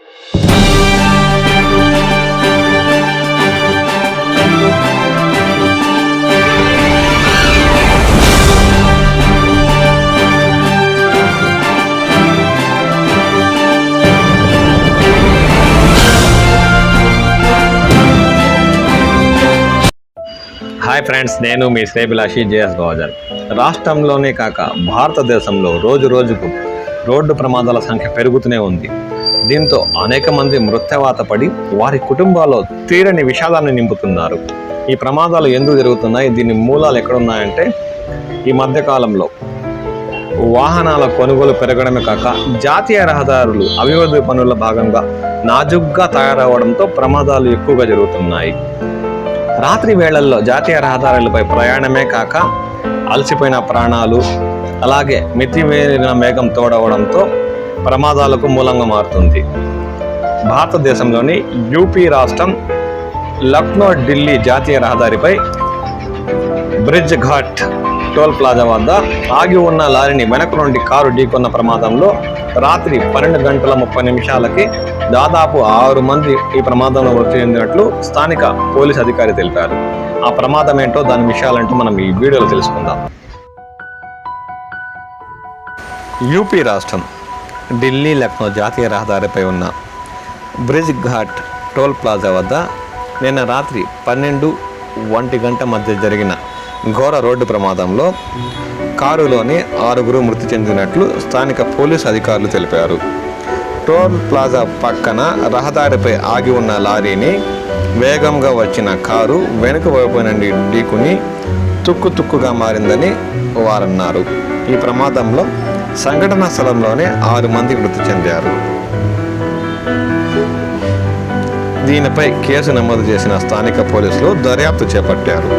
Hi friends, నేను మీ శ్రేభిలాషి JS గోజర్. రాష్ట్రంలోనే కాక భారతదేశంలో రోజు రోజుకు రోడ్డు ప్రమాదాల సంఖ్య పెరుగుతూనే ఉంది. దీంతో అనేక మంది మృత్యువాత పడి వారి కుటుంబాల్లో తీరని విషాదాన్ని నింపుతున్నారు. ఈ ప్రమాదాలు ఎందుకు జరుగుతున్నాయి, దీని మూలాలు ఎక్కడున్నాయంటే, ఈ మధ్యకాలంలో వాహనాల కొనుగోలు పెరగడమే కాక జాతీయ రహదారులు అభివృద్ధి పనుల భాగంగా నాజుగ్గా తయారవడంతో ప్రమాదాలు ఎక్కువగా జరుగుతున్నాయి. రాత్రి వేళల్లో జాతీయ రహదారులపై ప్రయాణమే కాక అలసిపోయిన ప్రాణాలు, అలాగే మితిమీరిన వేగం తోడవడంతో ప్రమాదాలకు మూలంగా మారుతుంది. భారతదేశంలోని యూపీ రాష్ట్రం లక్నో ఢిల్లీ జాతీయ రహదారిపై బ్రిడ్జ్ ఘాట్ టోల్ ప్లాజా వద్ద ఆగి ఉన్న లారీని వెనక నుండి కారు ఢీకొన్న ప్రమాదంలో రాత్రి 12:30 దాదాపు 6 మంది ఈ ప్రమాదంలో మృతి చెందినట్లు స్థానిక పోలీస్ అధికారి తెలిపారు. ఆ ప్రమాదం ఏంటో, దాని విషయాలంటూ మనం ఈ వీడియోలో తెలుసుకుందాం. యూపీ రాష్ట్రం ఢిల్లీ లక్నో జాతీయ రహదారిపై ఉన్న బ్రిడ్జ్ ఘాట్ టోల్ ప్లాజా వద్ద నిన్న రాత్రి 12-1 మధ్య జరిగిన ఘోర రోడ్డు ప్రమాదంలో కారులోని 6 మృతి చెందినట్లు స్థానిక పోలీస్ అధికారులు తెలిపారు. టోల్ ప్లాజా పక్కన రహదారిపై ఆగి ఉన్న లారీని వేగంగా వచ్చిన కారు వెనుక వైపు నుండి ఢీకుని తుక్కుగా మారిందని వారన్నారు. ఈ ప్రమాదంలో సంఘటనా స్థలంలోనే 6 మంది మృతి చెందారు. దీనిపై కేసు నమోదు చేసిన స్థానిక పోలీసులు దర్యాప్తు చేపట్టారు.